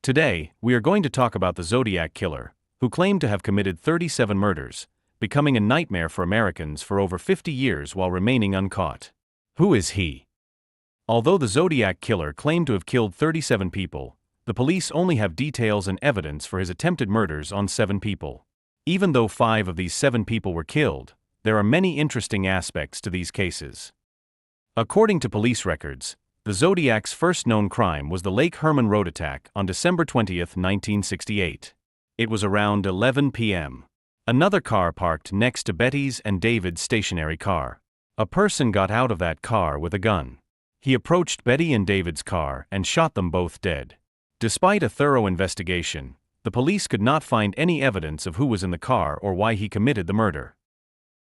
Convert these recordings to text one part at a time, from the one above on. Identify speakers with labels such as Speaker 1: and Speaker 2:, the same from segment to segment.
Speaker 1: Today, we are going to talk about the Zodiac killer, who claimed to have committed 37 murders, becoming a nightmare for Americans for over 50 years while remaining uncaught. Who is he? Although the Zodiac killer claimed to have killed 37 people, the police only have details and evidence for his attempted murders on 7 people. Even though 5 of these 7 people were killed, there are many interesting aspects to these cases. According to police records, the Zodiac's first known crime was the Lake Herman road attack on December 20, 1968. It was around 11 p.m. Another car parked next to Betty's and David's stationary car. A person got out of that car with a gun. He approached Betty and David's car and shot them both dead. Despite a thorough investigation, the police could not find any evidence of who was in the car or why he committed the murder.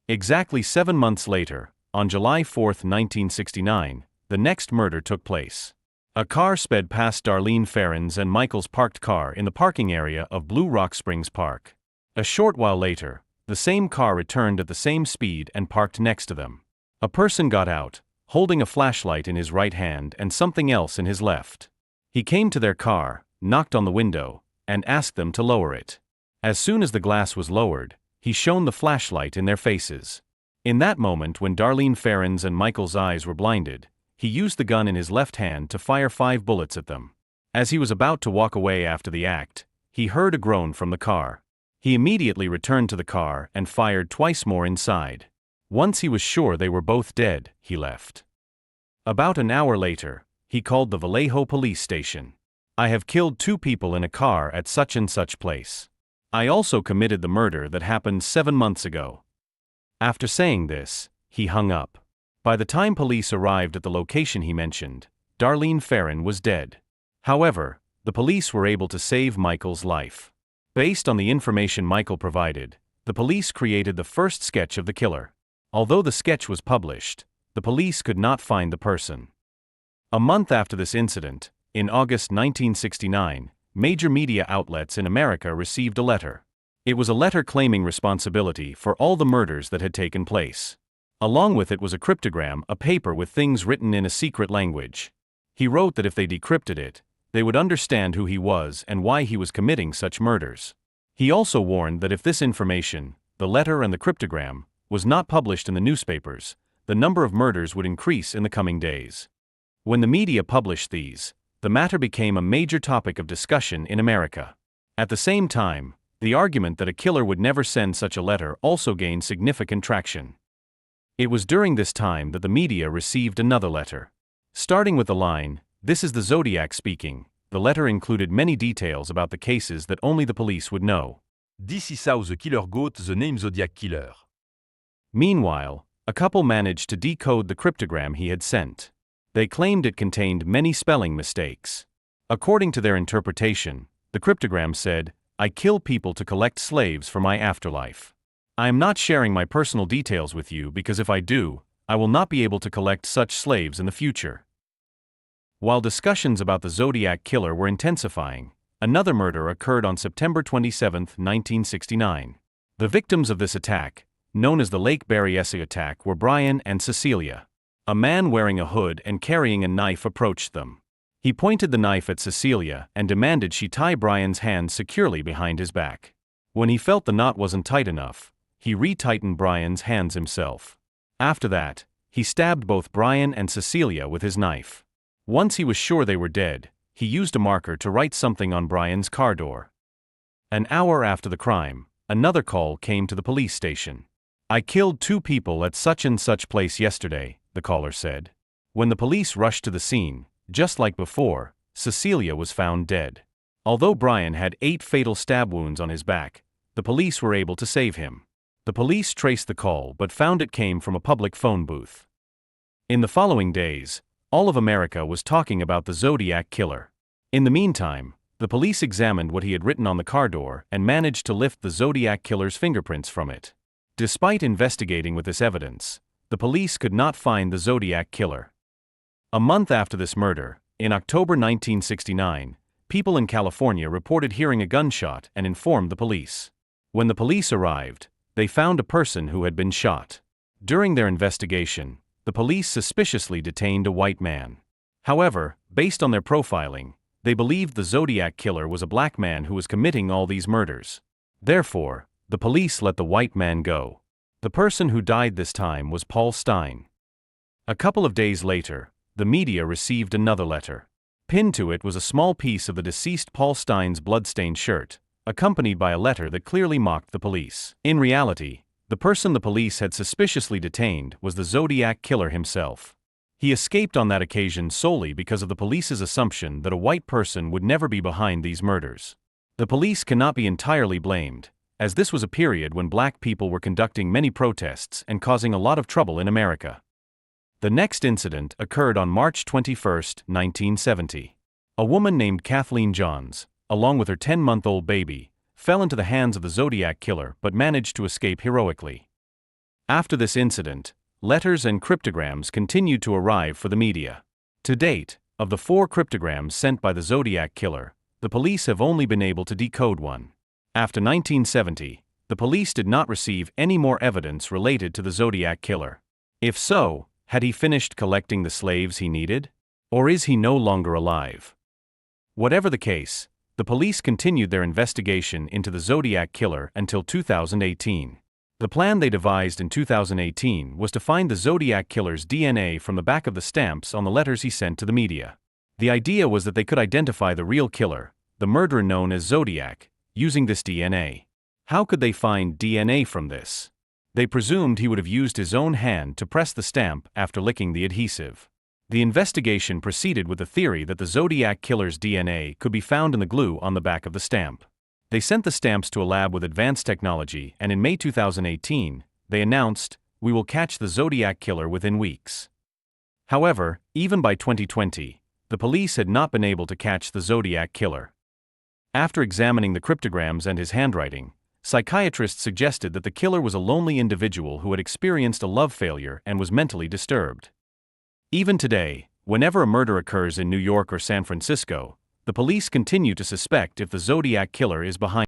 Speaker 1: Exactly 7 months later, on July 4, 1969, the next murder took place. A car sped past Darlene Ferrin's and Michael's parked car in the parking area of Blue Rock Springs Park. A short while later, the same car returned at the same speed and parked next to them. A person got out, holding a flashlight in his right hand and something else in his left. He came to their car, knocked on the window, and asked them to lower it. As soon as the glass was lowered, he shone the flashlight in their faces. In that moment, when Darlene Ferrin's and Michael's eyes were blinded, he used the gun in his left hand to fire 5 bullets at them. As he was about to walk away after the act, he heard a groan from the car. He immediately returned to the car and fired twice more inside. Once he was sure they were both dead, he left. About an hour later, he called the Vallejo police station. "I have killed 2 people in a car at such and such place. I also committed the murder that happened 7 months ago." After saying this, he hung up. By the time police arrived at the location he mentioned, Darlene Ferrin was dead. However, the police were able to save Michael's life. Based on the information Michael provided, the police created the first sketch of the killer. Although the sketch was published, the police could not find the person. A month after this incident, in August 1969, major media outlets in America received a letter. It was a letter claiming responsibility for all the murders that had taken place. Along with it was a cryptogram, a paper with things written in a secret language. He wrote that if they decrypted it, they would understand who he was and why he was committing such murders. He also warned that if this information, the letter and the cryptogram, was not published in the newspapers, the number of murders would increase in the coming days. When the media published these, the matter became a major topic of discussion in America. At the same time, the argument that a killer would never send such a letter also gained significant traction. It was during this time that the media received another letter. Starting with the line, "This is the Zodiac speaking," the letter included many details about the cases that only the police would know.
Speaker 2: This is how the killer got the name Zodiac Killer.
Speaker 1: Meanwhile, a couple managed to decode the cryptogram he had sent. They claimed it contained many spelling mistakes. According to their interpretation, the cryptogram said, "I kill people to collect slaves for my afterlife. I am not sharing my personal details with you because if I do, I will not be able to collect such slaves in the future." While discussions about the Zodiac killer were intensifying, another murder occurred on September 27, 1969. The victims of this attack, known as the Lake Berryessa attack, were Brian and Cecilia. A man wearing a hood and carrying a knife approached them. He pointed the knife at Cecilia and demanded she tie Brian's hands securely behind his back. When he felt the knot wasn't tight enough, he retightened Brian's hands himself. After that, he stabbed both Brian and Cecilia with his knife. Once he was sure they were dead, he used a marker to write something on Brian's car door. An hour after the crime, another call came to the police station. "I killed 2 people at such and such place yesterday," the caller said. When the police rushed to the scene, just like before, Cecilia was found dead. Although Brian had 8 fatal stab wounds on his back, the police were able to save him. The police traced the call but found it came from a public phone booth. In the following days, all of America was talking about the Zodiac killer. In the meantime, the police examined what he had written on the car door and managed to lift the Zodiac killer's fingerprints from it. Despite investigating with this evidence, the police could not find the Zodiac killer. A month after this murder, in October 1969, people in California reported hearing a gunshot and informed the police. When the police arrived, they found a person who had been shot. During their investigation, the police suspiciously detained a white man. However, based on their profiling, They believed the Zodiac killer was a black man who was committing all these murders. Therefore, the police let the white man go. The person who died this time was Paul Stine. A couple of days later, the media received another letter. Pinned to it was a small piece of the deceased Paul Stine's bloodstained shirt, accompanied by a letter that clearly mocked the police. In reality, the person the police had suspiciously detained was the Zodiac killer himself. He escaped on that occasion solely because of the police's assumption that a white person would never be behind these murders. The police cannot be entirely blamed, as this was a period when black people were conducting many protests and causing a lot of trouble in America. The next incident occurred on March 21, 1970. A woman named Kathleen Johns, along with her 10-month-old baby, fell into the hands of the Zodiac killer but managed to escape heroically. After this incident, letters and cryptograms continued to arrive for the media. To date, of the 4 cryptograms sent by the Zodiac killer, the police have only been able to decode one. After 1970, the police did not receive any more evidence related to the Zodiac killer. If so, had he finished collecting the slaves he needed? Or is he no longer alive? Whatever the case, the police continued their investigation into the Zodiac killer until 2018. The plan they devised in 2018 was to find the Zodiac killer's DNA from the back of the stamps on the letters he sent to the media. The idea was that they could identify the real killer, the murderer known as Zodiac, using this DNA. How could they find DNA from this? They presumed he would have used his own hand to press the stamp after licking the adhesive. The investigation proceeded with the theory that the Zodiac killer's DNA could be found in the glue on the back of the stamp. They sent the stamps to a lab with advanced technology, and in May 2018, they announced, "We will catch the Zodiac killer within weeks." However, even by 2020, the police had not been able to catch the Zodiac killer. After examining the cryptograms and his handwriting, psychiatrists suggested that the killer was a lonely individual who had experienced a love failure and was mentally disturbed. Even today, whenever a murder occurs in New York or San Francisco, the police continue to suspect if the Zodiac killer is behind